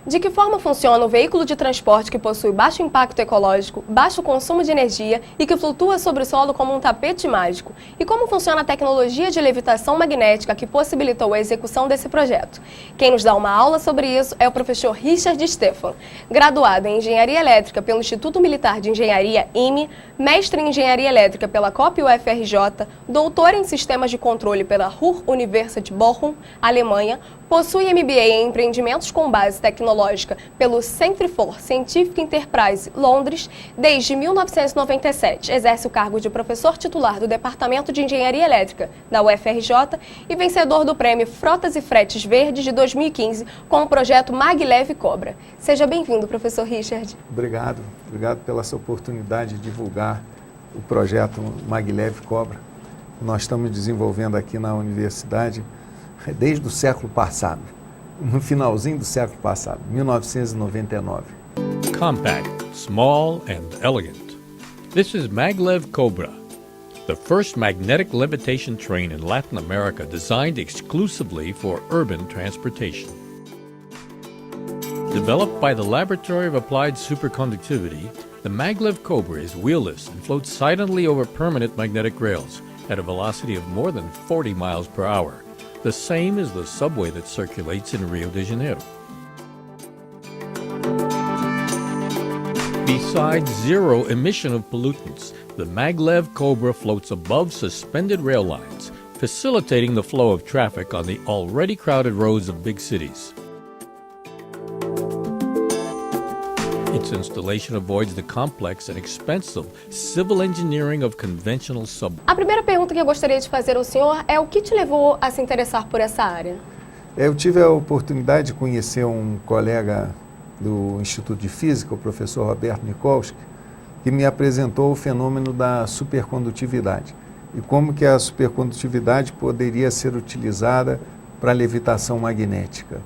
De que forma funciona o veículo de transporte que possui baixo impacto ecológico, baixo consumo de energia e que flutua sobre o solo como um tapete mágico? E como funciona a tecnologia de levitação magnética que possibilitou a execução desse projeto? Quem nos dá uma aula sobre isso é o professor Richard Stefan, graduado em Engenharia Elétrica pelo Instituto Militar de Engenharia, IME, mestre em Engenharia Elétrica pela COP-UFRJ, doutor em Sistemas de Controle pela Ruhr-Universität Bochum, Alemanha, possui MBA em Empreendimentos com Base Tecnológica pelo Centre for Scientific Enterprise, Londres. Desde 1997, exerce o cargo de professor titular do Departamento de Engenharia Elétrica da UFRJ e vencedor do Prêmio Frotas e Fretes Verdes de 2015 com o projeto Maglev Cobra. Seja bem-vindo, professor Richard. Obrigado pela essa oportunidade de divulgar o projeto Maglev Cobra. Nós estamos desenvolvendo aqui na universidade desde o século passado, no finalzinho do século passado, 1999. Compact, small and elegant. This is Maglev Cobra, the first magnetic levitation train in Latin America designed exclusively for urban transportation. Developed by the Laboratory of Applied Superconductivity, the Maglev Cobra is wheelless and floats silently over permanent magnetic rails at a velocity of more than 40 miles per hour. The same as the subway that circulates in Rio de Janeiro. Besides zero emission of pollutants, the Maglev Cobra floats above suspended rail lines, facilitating the flow of traffic on the already crowded roads of big cities. Its installation avoids the complex and expensive civil engineering of conventional subways. A primeira pergunta que eu gostaria de fazer ao senhor é o que te levou a se interessar por essa área? Eu tive a oportunidade de conhecer um colega do Instituto de Física, o professor Roberto Nikolsky, que me apresentou o fenômeno da supercondutividade e como que a supercondutividade poderia ser utilizada para levitação magnética.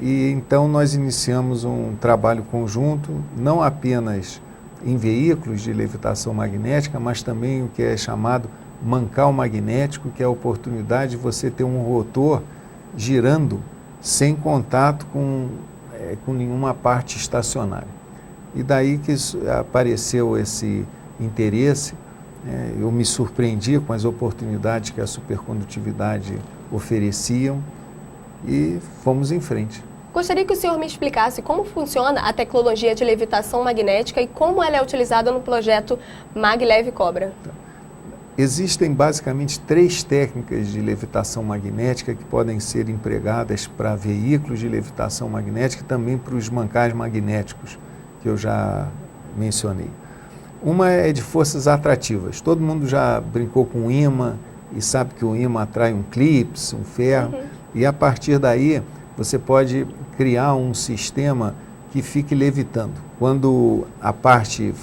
E então nós iniciamos um trabalho conjunto, não apenas em veículos de levitação magnética, mas também o que é chamado mancal magnético, que é a oportunidade de você ter um rotor girando sem contato com nenhuma parte estacionária. E daí que apareceu esse interesse, eu me surpreendi com as oportunidades que a supercondutividade ofereciam e fomos em frente. Gostaria que o senhor me explicasse como funciona a tecnologia de levitação magnética e como ela é utilizada no projeto Maglev Cobra. Existem basicamente 3 técnicas de levitação magnética que podem ser empregadas para veículos de levitação magnética e também para os mancais magnéticos, que eu já mencionei. Uma é de forças atrativas. Todo mundo já brincou com o ímã e sabe que o ímã atrai um clips, um ferro, e a partir daí você pode criar um sistema que fique levitando. Quando a parte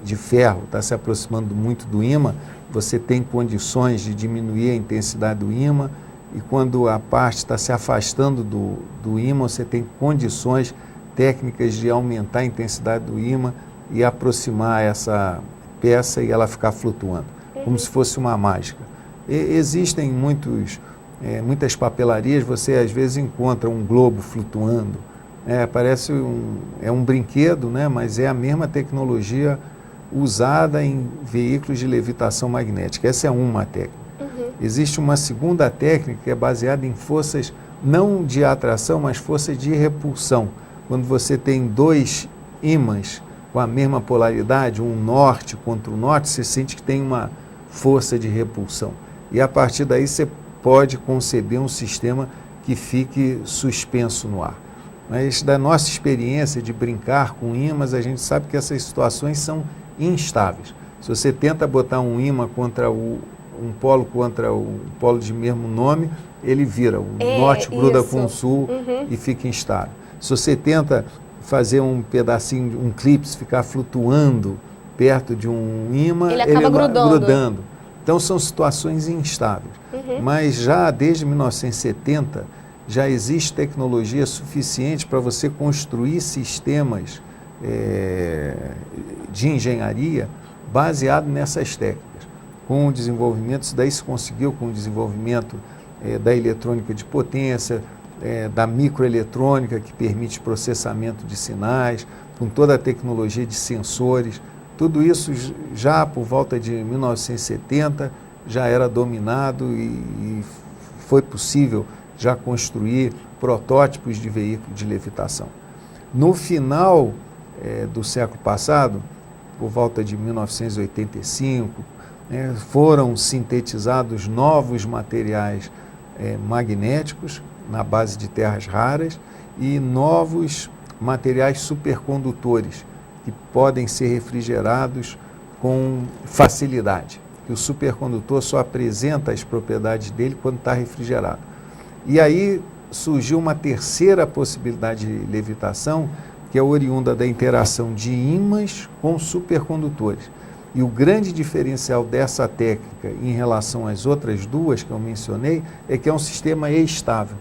de ferro está se aproximando muito do ímã, você tem condições de diminuir a intensidade do ímã, e quando a parte está se afastando do ímã, você tem condições técnicas de aumentar a intensidade do ímã e aproximar essa peça e ela ficar flutuando, como se fosse uma mágica. Existem muitas papelarias, você às vezes encontra um globo flutuando, parece um brinquedo, né? Mas é a mesma tecnologia usada em veículos de levitação magnética. Essa é uma técnica. Existe uma segunda técnica que é baseada em forças não de atração, mas forças de repulsão. Quando você tem 2 ímãs com a mesma polaridade, um norte contra o norte, você sente que tem uma força de repulsão. E a partir daí você pode conceber um sistema que fique suspenso no ar. Mas da nossa experiência de brincar com ímãs, a gente sabe que essas situações são instáveis. Se você tenta botar um ímã contra um polo contra um polo de mesmo nome, ele vira. O norte gruda com o sul e fica instável. Se você tenta fazer um pedacinho, um clips, ficar flutuando perto de um ímã, ele acaba grudando. Então são situações instáveis. Mas já desde 1970 já existe tecnologia suficiente para você construir sistemas de engenharia baseado nessas técnicas. Com o desenvolvimento, isso daí se conseguiu com o desenvolvimento da eletrônica de potência, da microeletrônica que permite processamento de sinais, com toda a tecnologia de sensores. Tudo isso já por volta de 1970 já era dominado e foi possível já construir protótipos de veículo de levitação. No final do século passado, por volta de 1985, foram sintetizados novos materiais magnéticos na base de terras raras e novos materiais supercondutores que podem ser refrigerados com facilidade. Que o supercondutor só apresenta as propriedades dele quando está refrigerado. E aí surgiu uma terceira possibilidade de levitação, que é oriunda da interação de ímãs com supercondutores. E o grande diferencial dessa técnica em relação às outras duas que eu mencionei é que é um sistema estável.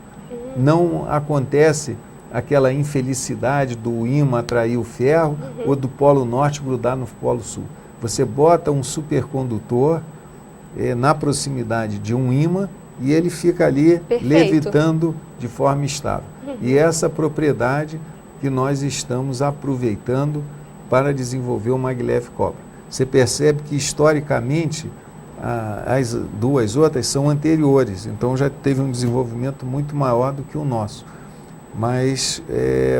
Não acontece aquela infelicidade do ímã atrair o ferro ou do polo norte grudar no polo sul. Você bota um supercondutor na proximidade de um ímã e ele fica ali levitando de forma estável. E essa propriedade que nós estamos aproveitando para desenvolver o Maglev Cobra. Você percebe que historicamente as duas outras são anteriores, então já teve um desenvolvimento muito maior do que o nosso. Mas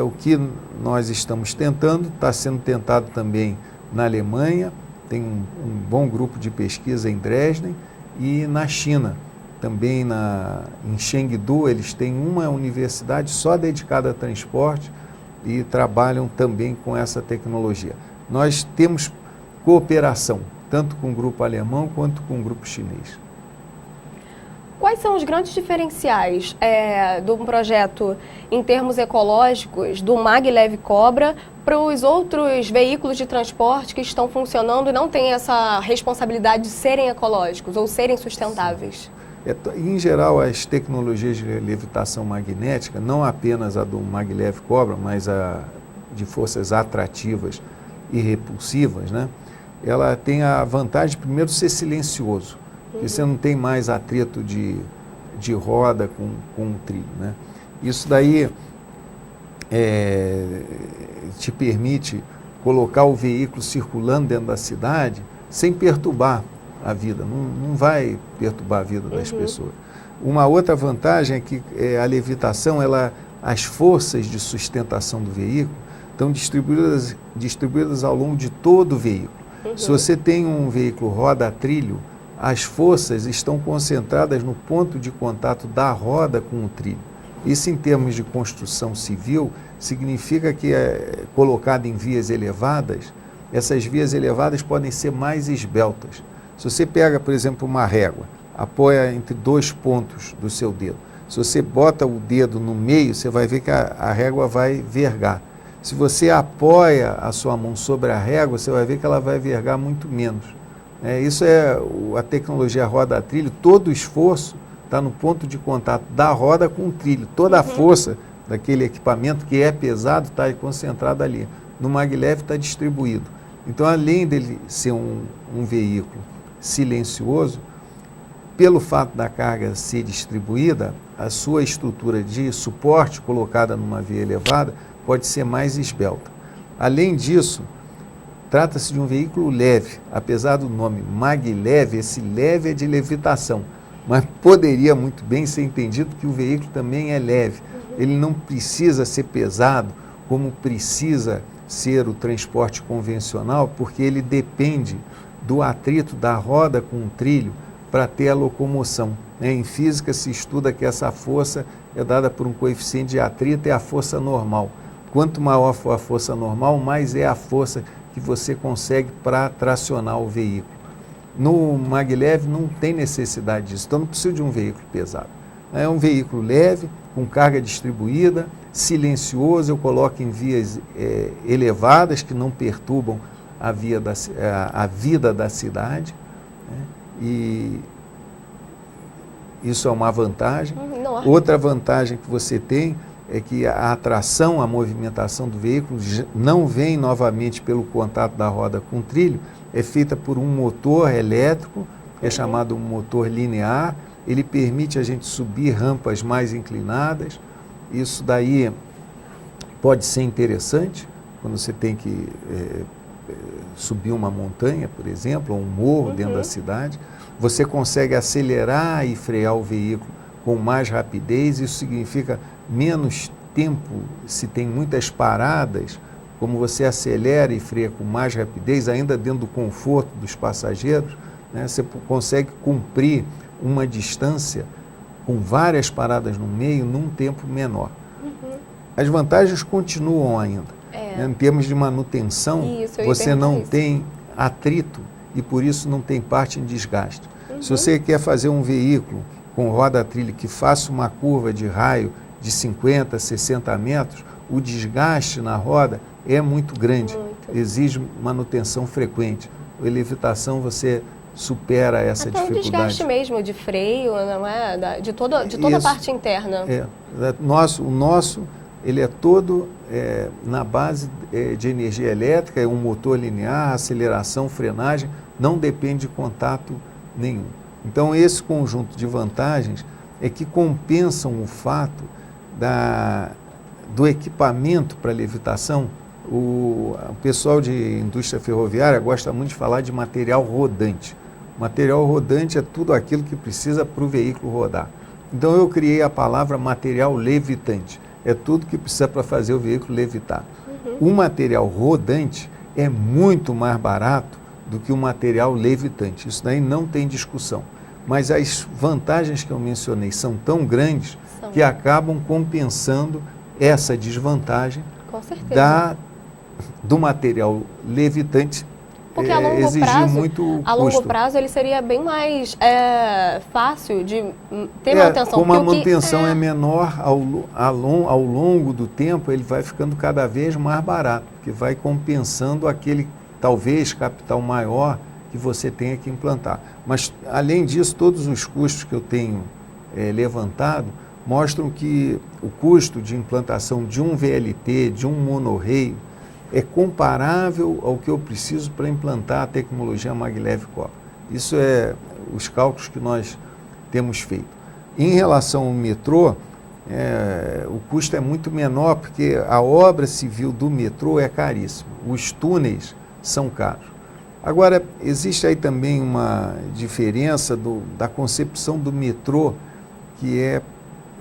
o que nós estamos tentando, está sendo tentado também na Alemanha, tem um bom grupo de pesquisa em Dresden, e na China, também em Chengdu, eles têm uma universidade só dedicada a transporte e trabalham também com essa tecnologia. Nós temos cooperação, tanto com o grupo alemão quanto com o grupo chinês. Quais são os grandes diferenciais do projeto em termos ecológicos do Maglev Cobra para os outros veículos de transporte que estão funcionando e não têm essa responsabilidade de serem ecológicos ou serem sustentáveis? Em geral, as tecnologias de levitação magnética, não apenas a do Maglev Cobra, mas a de forças atrativas e repulsivas, né? Ela tem a vantagem, primeiro, de ser silencioso. Porque você não tem mais atrito de roda com o trilho, né? Isso daí te permite colocar o veículo circulando dentro da cidade sem perturbar a vida, não vai perturbar a vida das pessoas. Uma outra vantagem é que a levitação, as forças de sustentação do veículo estão distribuídas ao longo de todo o veículo. Se você tem um veículo roda-trilho, as forças estão concentradas no ponto de contato da roda com o trilho. Isso, em termos de construção civil, significa que, colocado em vias elevadas, essas vias elevadas podem ser mais esbeltas. Se você pega, por exemplo, uma régua, apoia entre dois pontos do seu dedo. Se você bota o dedo no meio, você vai ver que a régua vai vergar. Se você apoia a sua mão sobre a régua, você vai ver que ela vai vergar muito menos. Isso é a tecnologia roda-trilho. Todo o esforço está no ponto de contato da roda com o trilho. Toda a força daquele equipamento que é pesado está concentrada ali. No Maglev está distribuído. Então, além dele ser um veículo silencioso, pelo fato da carga ser distribuída, a sua estrutura de suporte colocada numa via elevada pode ser mais esbelta. Além disso, trata-se de um veículo leve, apesar do nome Maglev, esse leve é de levitação, mas poderia muito bem ser entendido que o veículo também é leve. Ele não precisa ser pesado como precisa ser o transporte convencional, porque ele depende do atrito da roda com o trilho para ter a locomoção. Em física se estuda que essa força é dada por um coeficiente de atrito, é a força normal. Quanto maior for a força normal, mais é a força que você consegue para tracionar o veículo. No Maglev não tem necessidade disso, então não precisa de um veículo pesado. É um veículo leve, com carga distribuída, silencioso, eu coloco em vias elevadas que não perturbam a vida da cidade, né? E isso é uma vantagem. Outra vantagem que você tem é que a atração, a movimentação do veículo não vem novamente pelo contato da roda com o trilho, é feita por um motor elétrico, que é chamado um motor linear. Ele permite a gente subir rampas mais inclinadas, Isso daí pode ser interessante quando você tem que subir uma montanha, por exemplo, ou um morro dentro da cidade. Você consegue acelerar e frear o veículo com mais rapidez. Isso significa menos tempo, se tem muitas paradas, como você acelera e freia com mais rapidez, ainda dentro do conforto dos passageiros, né, você consegue cumprir uma distância com várias paradas no meio num tempo menor. As vantagens continuam ainda. Né, em termos de manutenção, você não tem atrito e por isso não tem parte em desgaste. Se você quer fazer um veículo com roda-trilha que faça uma curva de raio de 50, 60 metros, o desgaste na roda é muito grande, exige manutenção frequente. A levitação você supera essa dificuldade. Até um desgaste mesmo de freio, não é? De toda a parte interna. O nosso ele é todo na base de energia elétrica, é um motor linear, aceleração, frenagem, não depende de contato nenhum. Então, esse conjunto de vantagens é que compensam o fato do equipamento para levitação. O pessoal de indústria ferroviária gosta muito de falar de material rodante. Material rodante é tudo aquilo que precisa para o veículo rodar. Então, eu criei a palavra material levitante. É tudo que precisa para fazer o veículo levitar. O material rodante é muito mais barato do que o material levitante. Isso daí não tem discussão. Mas as vantagens que eu mencionei são tão grandes que acabam compensando essa desvantagem do material levitante. Porque a longo prazo ele seria bem mais fácil de ter manutenção. Como a manutenção é menor ao longo do tempo, ele vai ficando cada vez mais barato, porque vai compensando aquele, talvez, capital maior que você tenha que implantar. Mas, além disso, todos os custos que eu tenho levantado mostram que o custo de implantação de um VLT, de um monorail, é comparável ao que eu preciso para implantar a tecnologia Maglev Cobra. Isso é os cálculos que nós temos feito. Em relação ao metrô, o custo é muito menor, porque a obra civil do metrô é caríssima. Os túneis são caros. Agora, existe aí também uma diferença da concepção do metrô, que é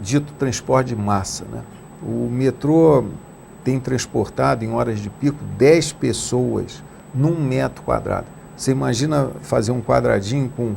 dito transporte de massa, né? O metrô tem transportado em horas de pico 10 pessoas num metro quadrado. Você imagina fazer um quadradinho com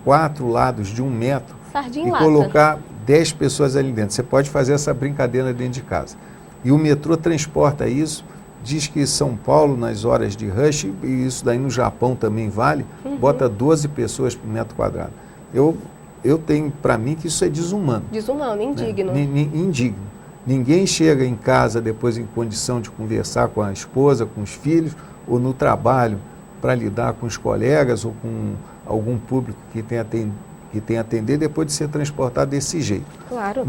4 lados de 1 metro e colocar 10 pessoas ali dentro. Você pode fazer essa brincadeira dentro de casa. E o metrô transporta isso, diz que São Paulo, nas horas de rush, e isso daí no Japão também vale, bota 12 pessoas por metro quadrado. Eu tenho para mim que isso é desumano. Desumano, indigno. Né? Indigno. Ninguém chega em casa depois em condição de conversar com a esposa, com os filhos, ou no trabalho para lidar com os colegas ou com algum público que tem a atender depois de ser transportado desse jeito. Claro.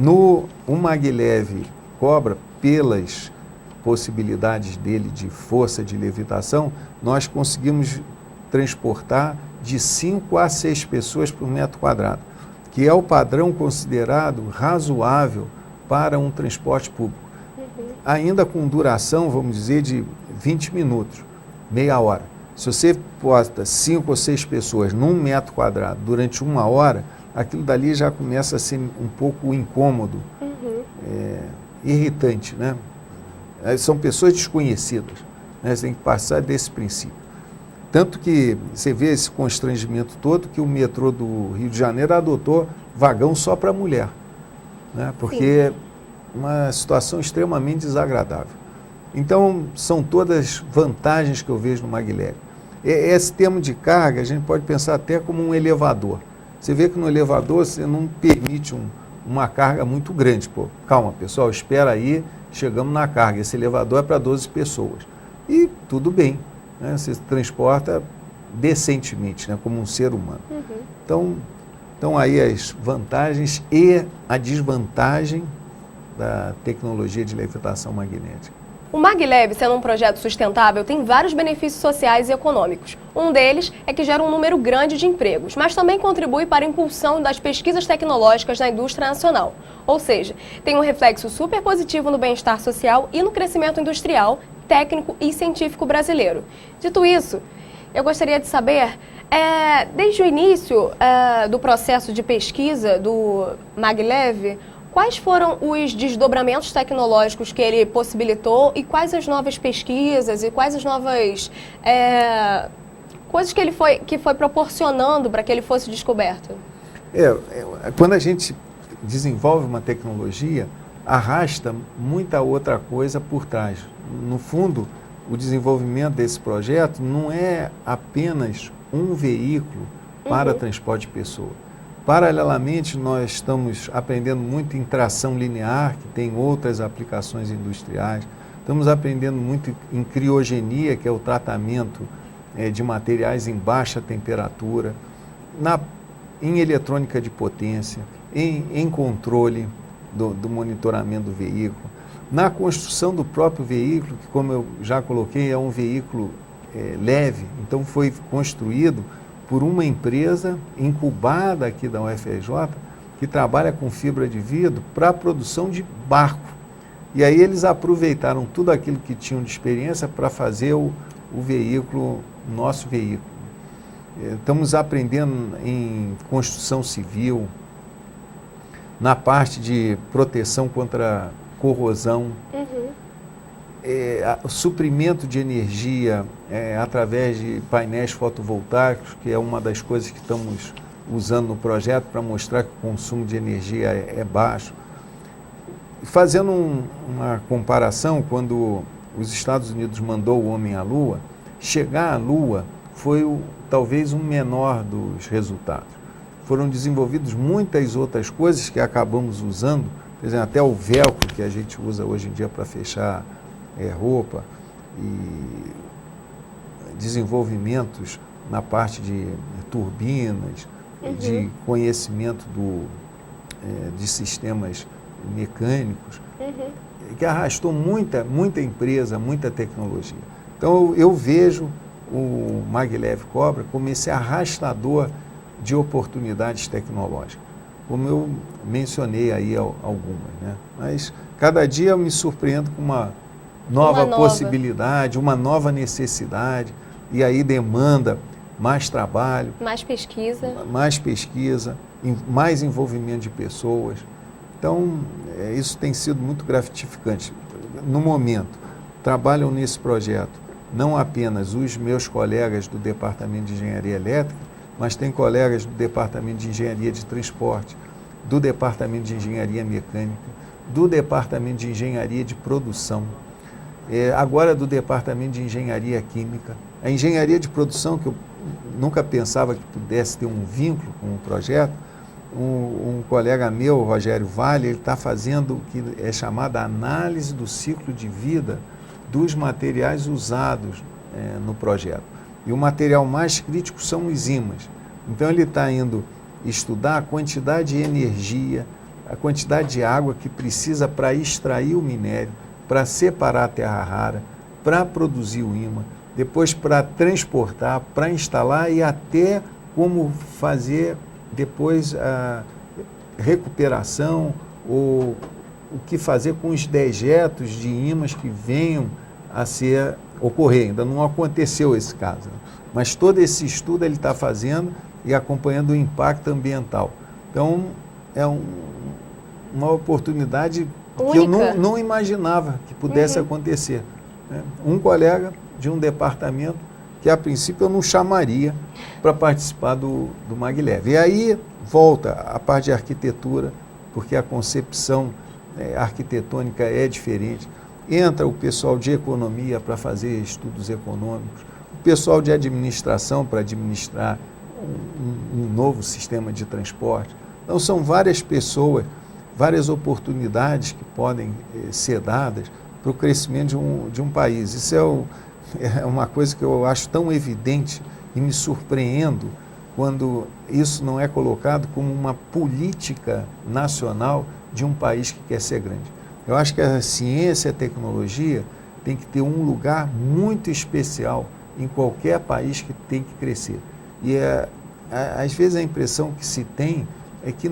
O Maglev Cobra, pelas possibilidades dele de força de levitação, nós conseguimos transportar de 5 a 6 pessoas por metro quadrado, que é o padrão considerado razoável para um transporte público. Ainda com duração, vamos dizer, de 20 minutos, meia hora. Se você posta 5 ou 6 pessoas num metro quadrado durante 1 hora, aquilo dali já começa a ser um pouco incômodo, irritante, né? São pessoas desconhecidas, né? Você tem que passar desse princípio. Tanto que você vê esse constrangimento todo que o metrô do Rio de Janeiro adotou vagão só para mulher, né? Porque é uma situação extremamente desagradável. Então, são todas vantagens que eu vejo no Maglev. Esse termo de carga, a gente pode pensar até como um elevador. Você vê que no elevador você não permite uma carga muito grande. Pô, calma, pessoal, espera aí, chegamos na carga. Esse elevador é para 12 pessoas. E tudo bem, né? Você se transporta decentemente, né? Como um ser humano. Então, aí as vantagens e a desvantagem da tecnologia de levitação magnética. O Maglev, sendo um projeto sustentável, tem vários benefícios sociais e econômicos. Um deles é que gera um número grande de empregos, mas também contribui para a impulsão das pesquisas tecnológicas na indústria nacional. Ou seja, tem um reflexo super positivo no bem-estar social e no crescimento industrial, técnico e científico brasileiro. Dito isso, eu gostaria de saber, desde o início do processo de pesquisa do Maglev, quais foram os desdobramentos tecnológicos que ele possibilitou e quais as novas pesquisas e quais as novas coisas que foi proporcionando para que ele fosse descoberto? Quando a gente desenvolve uma tecnologia, arrasta muita outra coisa por trás. No fundo, o desenvolvimento desse projeto não é apenas um veículo para transporte de pessoa. Paralelamente, nós estamos aprendendo muito em tração linear, que tem outras aplicações industriais. Estamos aprendendo muito em criogenia, que é o tratamento de materiais em baixa temperatura, em eletrônica de potência, em controle do monitoramento do veículo, na construção do próprio veículo, que, como eu já coloquei, é um veículo leve, então foi construído por uma empresa incubada aqui da UFRJ, que trabalha com fibra de vidro para a produção de barco. E aí eles aproveitaram tudo aquilo que tinham de experiência para fazer o veículo, nosso veículo. Estamos aprendendo em construção civil, na parte de proteção contra corrosão, o suprimento de energia através de painéis fotovoltaicos, que é uma das coisas que estamos usando no projeto para mostrar que o consumo de energia é baixo. Fazendo uma comparação, quando os Estados Unidos mandou o homem à Lua, chegar à Lua foi talvez um menor dos resultados. Foram desenvolvidas muitas outras coisas que acabamos usando, por exemplo, até o velcro que a gente usa hoje em dia para fechar roupa, e desenvolvimentos na parte de turbinas, de conhecimento de sistemas mecânicos, que arrastou muita empresa, muita tecnologia. Então eu vejo o Maglev Cobra como esse arrastador de oportunidades tecnológicas, como eu mencionei aí algumas, né? Mas cada dia eu me surpreendo com uma nova possibilidade, uma nova necessidade, e aí demanda mais trabalho, mais pesquisa, mais envolvimento de pessoas. Então, isso tem sido muito gratificante. No momento, trabalham nesse projeto não apenas os meus colegas do Departamento de Engenharia Elétrica, mas tem colegas do Departamento de Engenharia de Transporte, do Departamento de Engenharia Mecânica, do Departamento de Engenharia de Produção, agora do Departamento de Engenharia Química. A engenharia de produção, que eu nunca pensava que pudesse ter um vínculo com o projeto, um colega meu, Rogério Vale, ele está fazendo o que é chamada análise do ciclo de vida dos materiais usados no projeto. E o material mais crítico são os ímãs. Então ele está indo estudar a quantidade de energia, a quantidade de água que precisa para extrair o minério, para separar a terra rara, para produzir o ímã, depois para transportar, para instalar e até como fazer depois a recuperação ou o que fazer com os dejetos de ímãs que venham a ocorrer. Ainda não aconteceu esse caso, né? Mas todo esse estudo ele está fazendo e acompanhando o impacto ambiental. Então, é uma oportunidade única, que eu não imaginava que pudesse acontecer, né? Um colega de um departamento que, a princípio, eu não chamaria para participar do Maglev. E aí volta a parte de arquitetura, porque a concepção arquitetônica é diferente. Entra o pessoal de economia para fazer estudos econômicos, o pessoal de administração para administrar um novo sistema de transporte. Então, são várias pessoas, várias oportunidades que podem ser dadas para o crescimento de um país. Isso é uma coisa que eu acho tão evidente e me surpreendo quando isso não é colocado como uma política nacional de um país que quer ser grande. Eu acho que a ciência e a tecnologia tem que ter um lugar muito especial em qualquer país que tem que crescer. E às vezes a impressão que se tem é que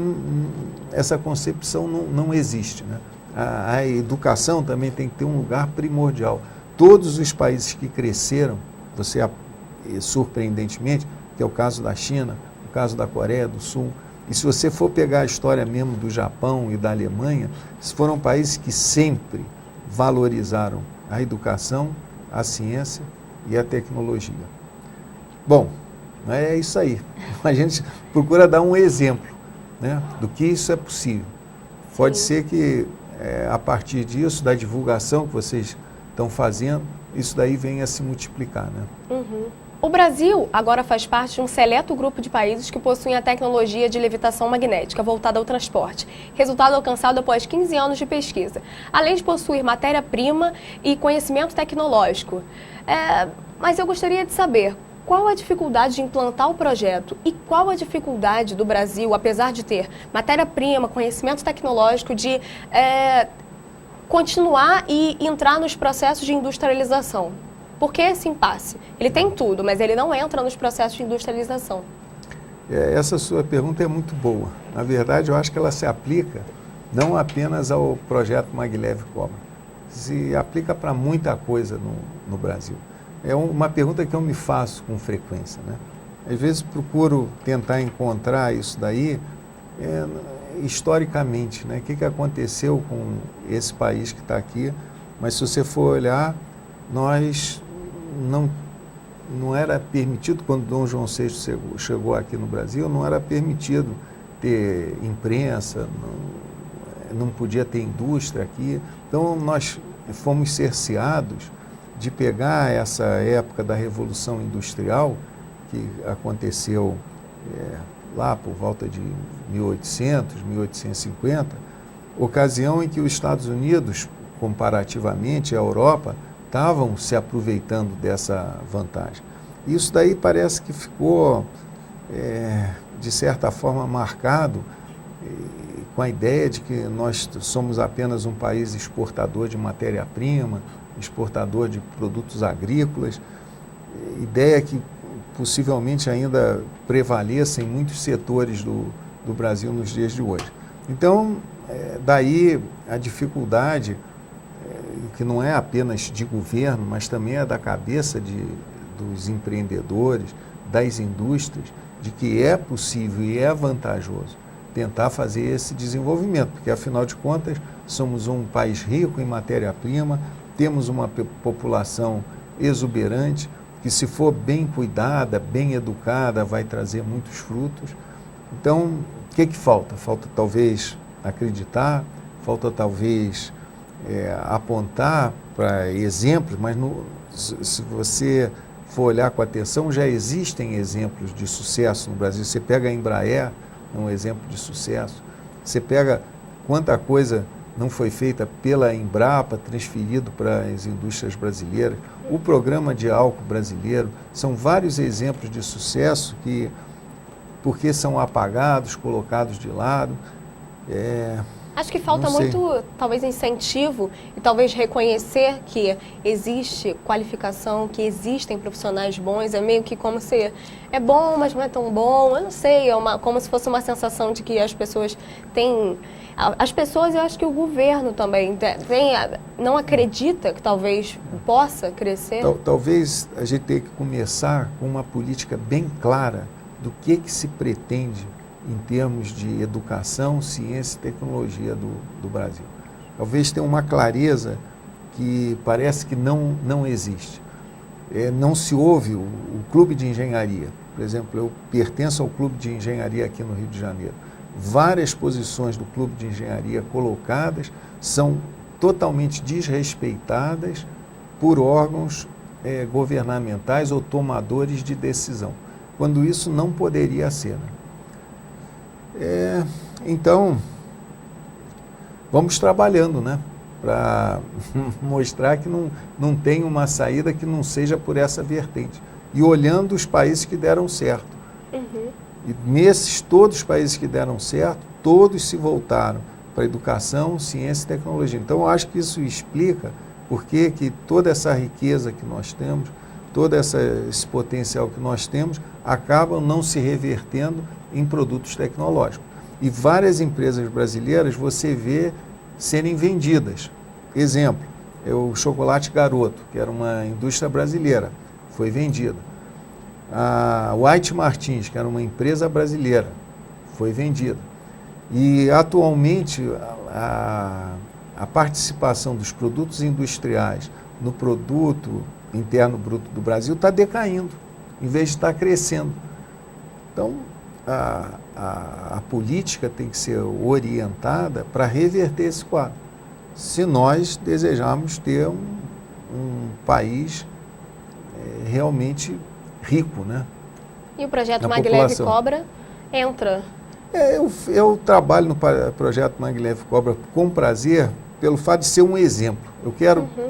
essa concepção não existe, né? A educação também tem que ter um lugar primordial. Todos os países que cresceram, surpreendentemente, que é o caso da China, o caso da Coreia do Sul, e se você for pegar a história mesmo do Japão e da Alemanha, foram países que sempre valorizaram a educação, a ciência e a tecnologia. Bom, é isso aí. A gente procura dar um exemplo, né, do que isso é possível. Sim. Pode ser que a partir disso, da divulgação que vocês estão fazendo, isso daí venha a se multiplicar, né? Uhum. O Brasil agora faz parte de um seleto grupo de países que possuem a tecnologia de levitação magnética voltada ao transporte, resultado alcançado após 15 anos de pesquisa, além de possuir matéria-prima e conhecimento tecnológico. Mas eu gostaria de saber qual a dificuldade de implantar o projeto e qual a dificuldade do Brasil, apesar de ter matéria-prima, conhecimento tecnológico, de continuar e entrar nos processos de industrialização. Por que esse impasse? Ele tem tudo, mas ele não entra nos processos de industrialização. Essa sua pergunta é muito boa. Na verdade, eu acho que ela se aplica não apenas ao projeto Maglev Cobra, se aplica para muita coisa no Brasil. É uma pergunta que eu me faço com frequência, né? Às vezes procuro tentar encontrar isso daí historicamente, né? O que aconteceu com esse país que está aqui, mas se você for olhar, nós não era permitido, quando Dom João VI chegou aqui no Brasil, não era permitido ter imprensa, não podia ter indústria aqui. Então, nós fomos cerceados de pegar essa época da Revolução Industrial, que aconteceu lá por volta de 1800, 1850, ocasião em que os Estados Unidos, comparativamente à Europa, estavam se aproveitando dessa vantagem. Isso daí parece que ficou, de certa forma, marcado com a ideia de que nós somos apenas um país exportador de matéria-prima, exportador de produtos agrícolas, ideia que possivelmente ainda prevaleça em muitos setores do Brasil nos dias de hoje. Então, daí a dificuldade, que não é apenas de governo, mas também é da cabeça dos empreendedores, das indústrias, de que é possível e é vantajoso tentar fazer esse desenvolvimento, porque afinal de contas somos um país rico em matéria-prima, temos uma população exuberante, que se for bem cuidada, bem educada, vai trazer muitos frutos. Então, o que falta? Falta talvez acreditar, falta talvez apontar para exemplos, mas se você for olhar com atenção, já existem exemplos de sucesso no Brasil. Você pega a Embraer, é um exemplo de sucesso. Você pega quanta coisa não foi feita pela Embrapa, transferido para as indústrias brasileiras. O programa de álcool brasileiro, são vários exemplos de sucesso que, porque são apagados, colocados de lado. Acho que falta muito, talvez, incentivo e talvez reconhecer que existe qualificação, que existem profissionais bons. É meio que como se é bom, mas não é tão bom. Eu não sei, como se fosse uma sensação de que as pessoas têm... As pessoas, eu acho que o governo também não acredita que talvez possa crescer. Talvez a gente tenha que começar com uma política bem clara do que se pretende em termos de educação, ciência e tecnologia do Brasil. Talvez tenha uma clareza que parece que não existe. Não se ouve o clube de engenharia. Por exemplo, eu pertenço ao clube de engenharia aqui no Rio de Janeiro. Várias posições do clube de engenharia colocadas são totalmente desrespeitadas por órgãos governamentais ou tomadores de decisão, quando isso não poderia ser, né? Então, vamos trabalhando, né, para mostrar que não tem uma saída que não seja por essa vertente. E olhando os países que deram certo. Uhum. E todos os países que deram certo, todos se voltaram para a educação, ciência e tecnologia. Então, eu acho que isso explica Por que que toda essa riqueza que nós temos, todo esse potencial que nós temos, acabam não se revertendo em produtos tecnológicos. E várias empresas brasileiras você vê serem vendidas. Exemplo, o chocolate Garoto, que era uma indústria brasileira, foi vendida. A White Martins, que era uma empresa brasileira, foi vendida. E atualmente a participação dos produtos industriais no produto interno bruto do Brasil está decaindo, em vez de estar crescendo. Então, a política tem que ser orientada para reverter esse quadro, se nós desejarmos ter um país realmente rico, né? E o projeto Na Maglev população. Cobra entra? Eu trabalho no projeto Maglev Cobra com prazer pelo fato de ser um exemplo.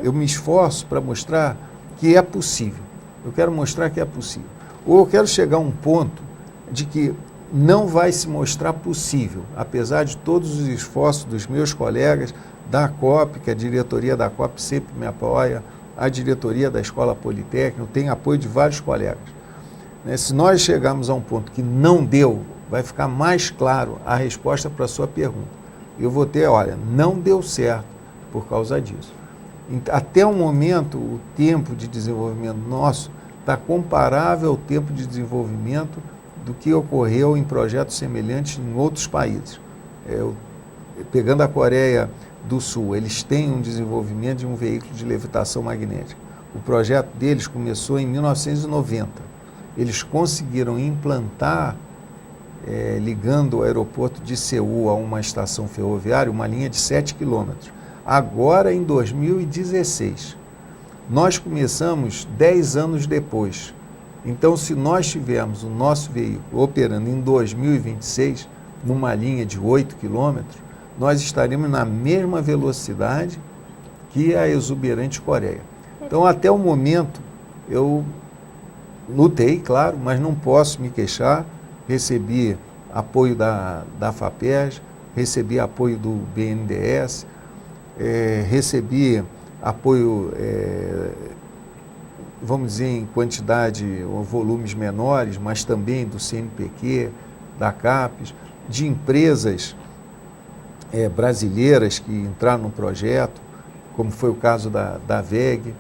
Eu me esforço para mostrar que é possível. Eu quero mostrar que é possível. Ou eu quero chegar a um ponto de que não vai se mostrar possível, apesar de todos os esforços dos meus colegas da COP, que a diretoria da COP sempre me apoia, a diretoria da Escola Politécnica, tem apoio de vários colegas. Se nós chegarmos a um ponto que não deu, vai ficar mais claro a resposta para a sua pergunta. Eu vou ter, olha, não deu certo por causa disso. Até o momento, o tempo de desenvolvimento nosso está comparável ao tempo de desenvolvimento do que ocorreu em projetos semelhantes em outros países. Pegando a Coreia do Sul, eles têm um desenvolvimento de um veículo de levitação magnética. O projeto deles começou em 1990. Eles conseguiram implantar, ligando o aeroporto de Seul a uma estação ferroviária, uma linha de 7 quilômetros. Agora, em 2016, nós começamos 10 anos depois. Então, se nós tivermos o nosso veículo operando em 2026, numa linha de 8 quilômetros, nós estaremos na mesma velocidade que a exuberante Coreia. Então, até o momento, eu lutei, claro, mas não posso me queixar. Recebi apoio da FAPERJ, recebi apoio do BNDES, recebi apoio, vamos dizer, em quantidade ou volumes menores, mas também do CNPq, da CAPES, de empresas brasileiras que entraram no projeto, como foi o caso da VEG,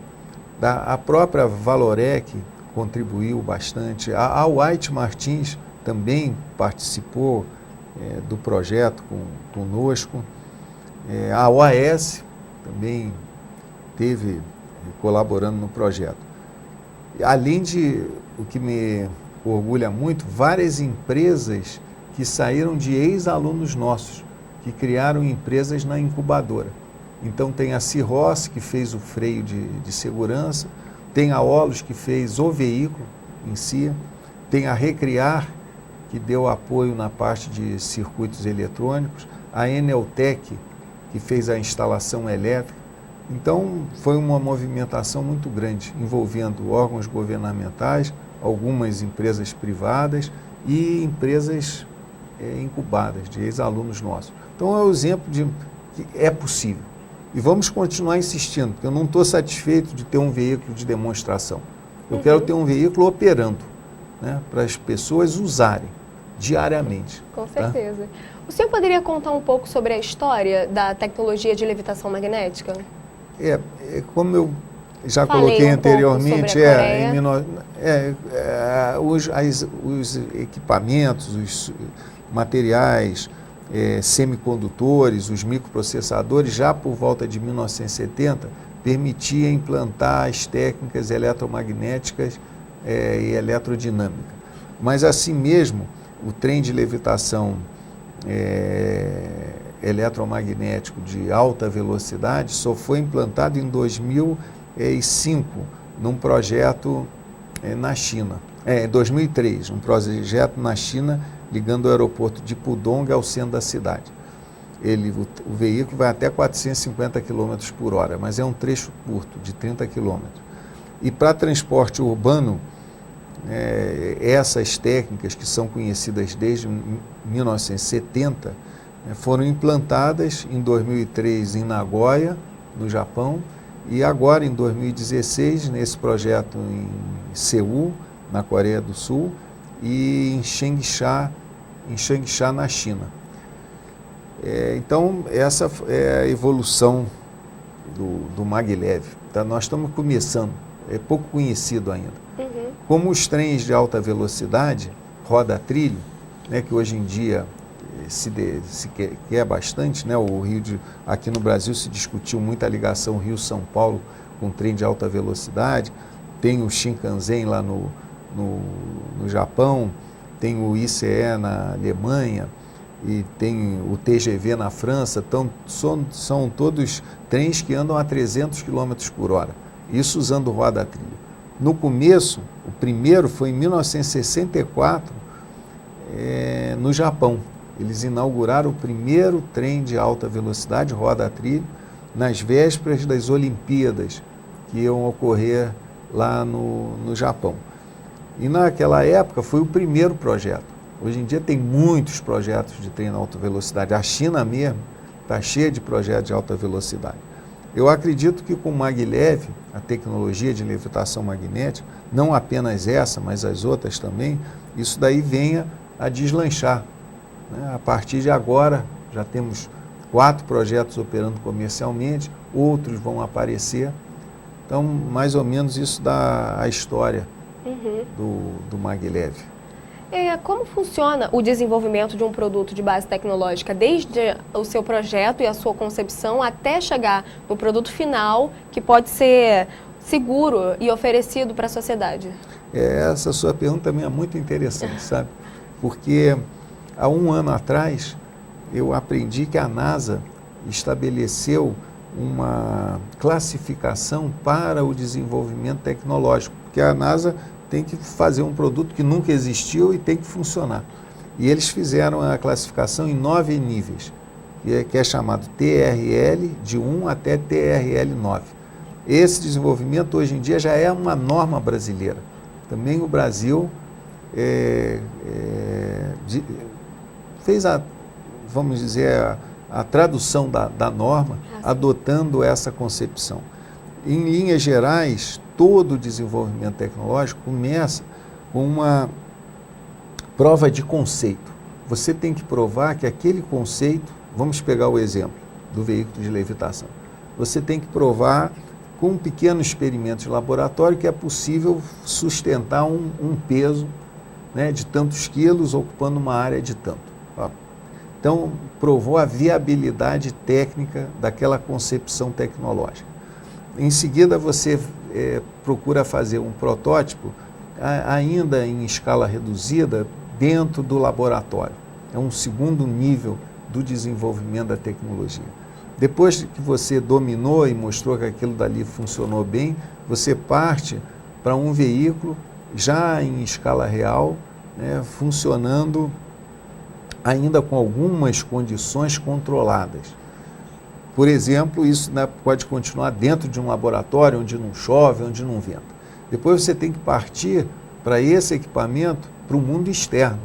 a própria Valorec contribuiu bastante, a White Martins também participou do projeto conosco, a OAS também esteve colaborando no projeto. Além de, o que me orgulha muito, várias empresas que saíram de ex-alunos nossos, que criaram empresas na incubadora. Então tem a Cirros, que fez o freio de segurança, tem a Olus, que fez o veículo em si, tem a Recriar, que deu apoio na parte de circuitos eletrônicos, a Eneltec, que fez a instalação elétrica. Então foi uma movimentação muito grande, envolvendo órgãos governamentais, algumas empresas privadas e empresas incubadas, de ex-alunos nossos. Então é um exemplo de que é possível. E vamos continuar insistindo, porque eu não estou satisfeito de ter um veículo de demonstração. Eu quero ter um veículo operando, né, para as pessoas usarem diariamente. Com certeza. Tá? O senhor poderia contar um pouco sobre a história da tecnologia de levitação magnética? Como eu já coloquei anteriormente, os equipamentos, os materiais, semicondutores, os microprocessadores, já por volta de 1970, permitia implantar as técnicas eletromagnéticas e eletrodinâmica. Mas assim mesmo, o trem de levitação eletromagnético de alta velocidade só foi implantado em 2005, num projeto na China. Em 2003, um projeto na China ligando o aeroporto de Pudong ao centro da cidade. O veículo vai até 450 km por hora, mas é um trecho curto, de 30 km. E para transporte urbano, essas técnicas que são conhecidas desde 1970, foram implantadas em 2003 em Nagoya, no Japão, E agora, em 2016, nesse projeto em Seul, na Coreia do Sul, e em Changsha, na China. Então, essa é a evolução do maglev. Tá? Nós estamos começando, é pouco conhecido ainda. Como os trens de alta velocidade, roda-trilho, né, que hoje em dia se quer bastante, né, aqui no Brasil se discutiu muito a ligação Rio-São Paulo com trem de alta velocidade, tem o Shinkansen lá no Japão, tem o ICE na Alemanha e tem o TGV na França. Então, são todos trens que andam a 300 km por hora, isso usando roda-trilho. No começo, o primeiro foi em 1964, no Japão. Eles inauguraram o primeiro trem de alta velocidade, roda-trilho, nas vésperas das Olimpíadas, que iam ocorrer lá no Japão. E naquela época foi o primeiro projeto. Hoje em dia tem muitos projetos de trem de alta velocidade. A China mesmo está cheia de projetos de alta velocidade. Eu acredito que com o maglev, a tecnologia de levitação magnética, não apenas essa, mas as outras também, isso daí venha a deslanchar. Né? A partir de agora, já temos 4 projetos operando comercialmente, outros vão aparecer. Então, mais ou menos isso dá a história do maglev. Como funciona o desenvolvimento de um produto de base tecnológica, desde o seu projeto e a sua concepção até chegar no produto final, que pode ser seguro e oferecido para a sociedade? Essa sua pergunta também é muito interessante, sabe? Porque há 1 ano atrás eu aprendi que a NASA estabeleceu uma classificação para o desenvolvimento tecnológico, porque a NASA tem que fazer um produto que nunca existiu e tem que funcionar. E eles fizeram a classificação em 9 níveis, que é chamado TRL, de 1 até TRL 9. Esse desenvolvimento hoje em dia já é uma norma brasileira. Também o Brasil fez vamos dizer, a tradução da norma, adotando essa concepção. Em linhas gerais, todo o desenvolvimento tecnológico começa com uma prova de conceito. Você tem que provar que aquele conceito, vamos pegar o exemplo do veículo de levitação, você tem que provar com um pequeno experimento de laboratório que é possível sustentar um peso, né, de tantos quilos ocupando uma área de tanto. Ó. Então, provou a viabilidade técnica daquela concepção tecnológica. Em seguida, você procura fazer um protótipo, ainda em escala reduzida, dentro do laboratório. É um segundo nível do desenvolvimento da tecnologia. Depois que você dominou e mostrou que aquilo dali funcionou bem, você parte para um veículo já em escala real, né, funcionando ainda com algumas condições controladas. Por exemplo, isso, né, pode continuar dentro de um laboratório onde não chove, onde não venta. Depois você tem que partir para esse equipamento para o mundo externo,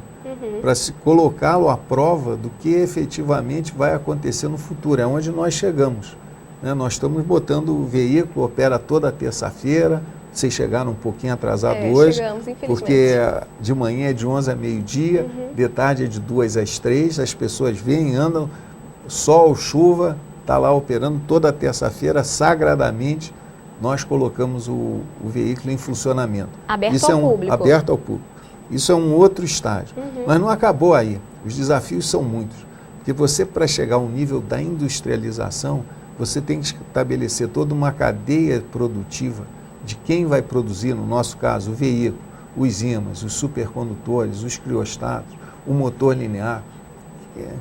para se colocá-lo à prova do que efetivamente vai acontecer no futuro. É onde nós chegamos. Né? Nós estamos botando o veículo, opera toda terça-feira. Vocês chegaram um pouquinho atrasado hoje, chegamos, porque de manhã é de 11 a meio-dia, de tarde é de 2 às 3, as pessoas vêm, andam, sol, chuva, está lá operando toda terça-feira, sagradamente, nós colocamos o veículo em funcionamento. Aberto ao público. Aberto ao público. Isso é um outro estágio. Mas não acabou aí. Os desafios são muitos. Porque você, para chegar ao nível da industrialização, você tem que estabelecer toda uma cadeia produtiva de quem vai produzir, no nosso caso, o veículo, os ímãs, os supercondutores, os criostatos, o motor linear,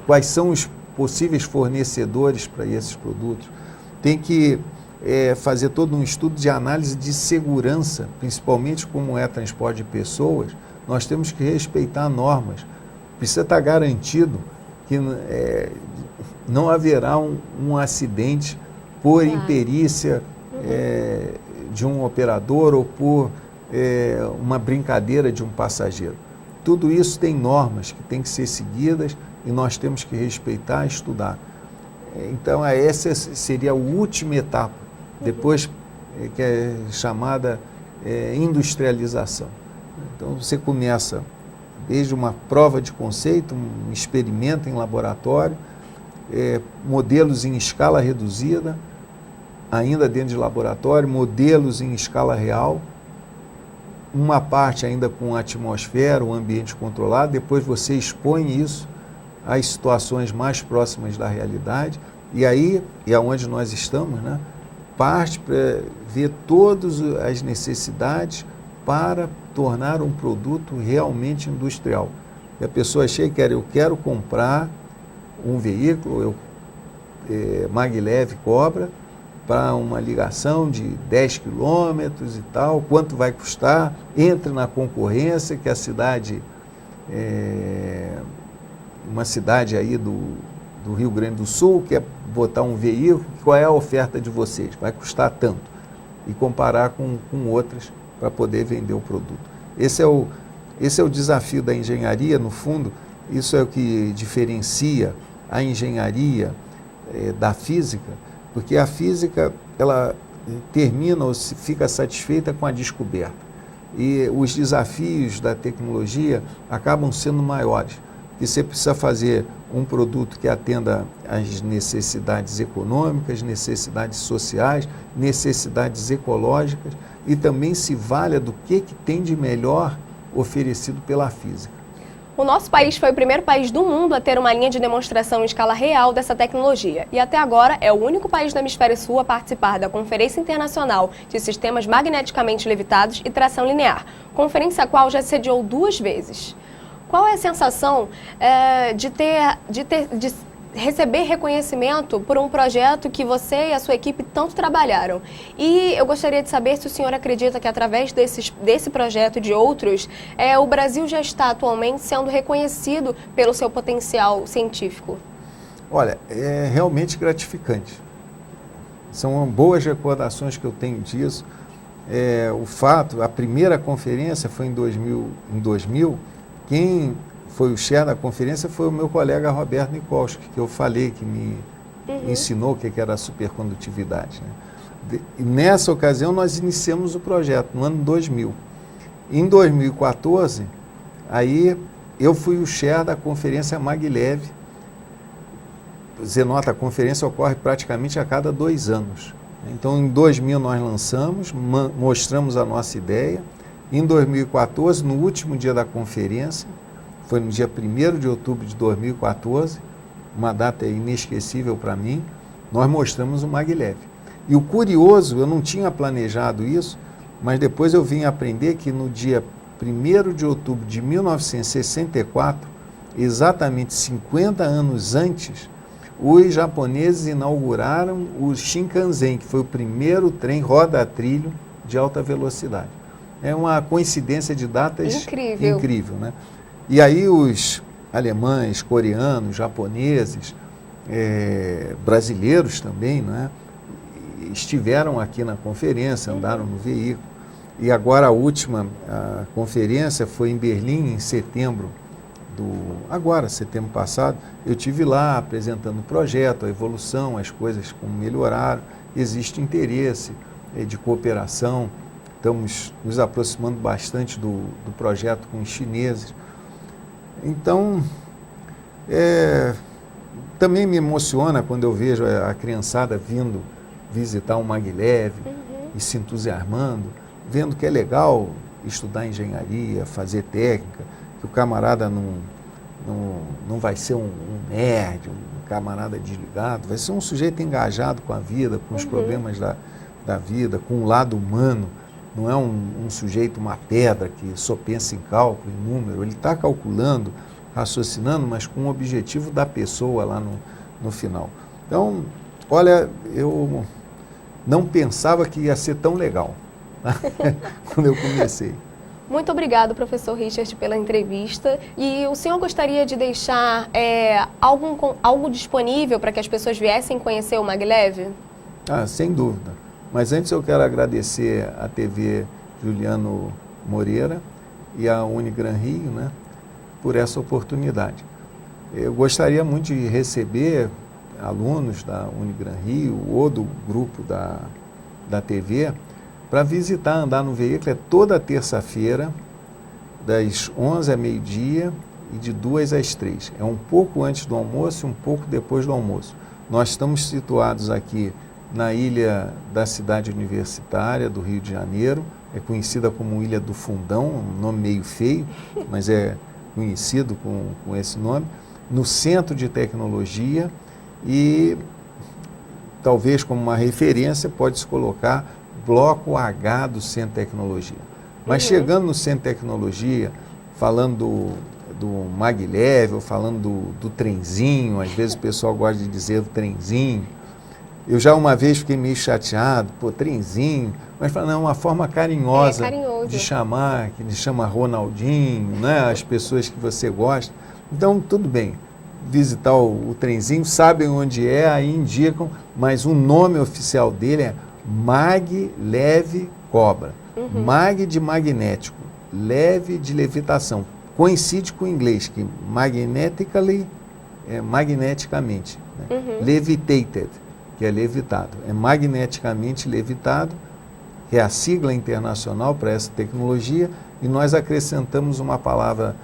quais são os possíveis fornecedores para esses produtos. Tem que fazer todo um estudo de análise de segurança, principalmente como é transporte de pessoas. Nós temos que respeitar normas. Precisa estar garantido que não haverá um acidente por imperícia de um operador ou por uma brincadeira de um passageiro. Tudo isso tem normas que têm que ser seguidas e nós temos que respeitar e estudar. Então, essa seria a última etapa. Depois que é chamada industrialização. Então você começa desde uma prova de conceito, um experimento em laboratório, modelos em escala reduzida, ainda dentro de laboratório, modelos em escala real, uma parte ainda com a atmosfera, um ambiente controlado, depois você expõe isso às situações mais próximas da realidade, e aí é onde nós estamos, né? Parte para ver todas as necessidades para tornar um produto realmente industrial. E a pessoa chega e eu quero comprar um veículo, maglev Cobra, para uma ligação de 10 quilômetros e tal, quanto vai custar, entre na concorrência, que a cidade, uma cidade aí do Rio Grande do Sul, quer botar um veículo, qual é a oferta de vocês? Vai custar tanto. E comparar com outras para poder vender o produto. Esse é o desafio da engenharia, no fundo, isso é o que diferencia a engenharia da física, porque a física, ela termina ou fica satisfeita com a descoberta. E os desafios da tecnologia acabam sendo maiores, porque você precisa fazer um produto que atenda às necessidades econômicas, necessidades sociais, necessidades ecológicas e também se valha do que tem de melhor oferecido pela física. O nosso país foi o primeiro país do mundo a ter uma linha de demonstração em escala real dessa tecnologia e até agora é o único país do hemisfério sul a participar da Conferência Internacional de Sistemas Magneticamente Levitados e Tração Linear, conferência a qual já sediou 2 vezes. Qual é a sensação de receber reconhecimento por um projeto que você e a sua equipe tanto trabalharam? E eu gostaria de saber se o senhor acredita que através desse projeto e de outros, o Brasil já está atualmente sendo reconhecido pelo seu potencial científico. Olha, é realmente gratificante. São boas recordações que eu tenho disso. A primeira conferência foi em 2000. Quem foi o chair da conferência foi o meu colega Roberto Nikolsky, que eu falei, que me ensinou o que era a supercondutividade, né? E nessa ocasião nós iniciamos o projeto, no ano 2000. Em 2014, aí eu fui o chair da conferência maglev. Você nota, a conferência ocorre praticamente a cada 2 anos. Então, em 2000 nós lançamos, mostramos a nossa ideia. Em 2014, no último dia da conferência, foi no dia 1º de outubro de 2014, uma data inesquecível para mim, nós mostramos o maglev. E o curioso, eu não tinha planejado isso, mas depois eu vim aprender que no dia 1º de outubro de 1964, exatamente 50 anos antes, os japoneses inauguraram o Shinkansen, que foi o primeiro trem roda-trilho de alta velocidade. É uma coincidência de datas incrível, né? E aí os alemães, coreanos, japoneses, brasileiros também, né, estiveram aqui na conferência, andaram no veículo. E agora a última conferência foi em Berlim, em setembro passado. Eu estive lá apresentando o projeto, a evolução, as coisas como melhoraram. Existe interesse de cooperação. Estamos nos aproximando bastante do projeto com os chineses. Então, também me emociona quando eu vejo a criançada vindo visitar um maglev e se entusiasmando, vendo que é legal estudar engenharia, fazer técnica, que o camarada não vai ser um nerd, um camarada desligado, vai ser um sujeito engajado com a vida, com os problemas da vida, com o lado humano. Não é um sujeito, uma pedra que só pensa em cálculo, em número. Ele está calculando, raciocinando, mas com o objetivo da pessoa lá no final. Então, olha, eu não pensava que ia ser tão legal, tá? Quando eu comecei. Muito obrigado, professor Richard, pela entrevista. E o senhor gostaria de deixar algo disponível para que as pessoas viessem conhecer o maglev? Sem dúvida. Mas antes eu quero agradecer à TV Juliano Moreira e à Unigran Rio, né, por essa oportunidade. Eu gostaria muito de receber alunos da Unigran Rio ou do grupo da TV, para visitar, andar no veículo. É toda terça-feira, das 11 a meio-dia e de 2 às 3. É um pouco antes do almoço e um pouco depois do almoço. Nós estamos situados aqui na ilha da cidade universitária do Rio de Janeiro, é conhecida como Ilha do Fundão, um nome meio feio, mas é conhecido com esse nome, no Centro de Tecnologia, e talvez como uma referência pode-se colocar Bloco H do Centro de Tecnologia. Mas chegando no Centro de Tecnologia, falando do maglev, ou falando do trenzinho, às vezes o pessoal gosta de dizer o trenzinho, eu já uma vez fiquei meio chateado, pô, trenzinho, mas não, é uma forma carinhosa de chamar, que ele chama Ronaldinho, né, as pessoas que você gosta. Então, tudo bem, visitar o trenzinho, sabem onde é, aí indicam, mas o nome oficial dele é Maglev Cobra. Mag de magnético, leve de levitação. Coincide com o inglês, que magnetically é magneticamente. Né? Levitated, que é levitado. É magneticamente levitado, é a sigla internacional para essa tecnologia, e nós acrescentamos uma palavra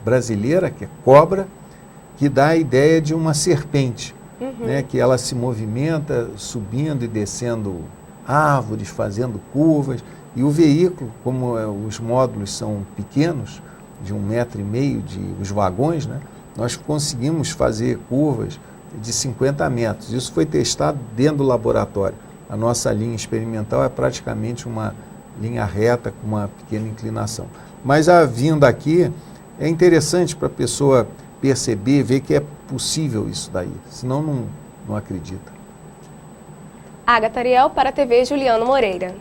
brasileira, que é cobra, que dá a ideia de uma serpente, né, que ela se movimenta subindo e descendo árvores, fazendo curvas, e o veículo, como os módulos são pequenos, de 1,5 m, os vagões, né, nós conseguimos fazer curvas de 50 metros. Isso foi testado dentro do laboratório. A nossa linha experimental é praticamente uma linha reta com uma pequena inclinação. Mas a vinda aqui é interessante para a pessoa perceber, ver que é possível isso daí, senão não acredita. Agatha Ariel para a TV Juliano Moreira.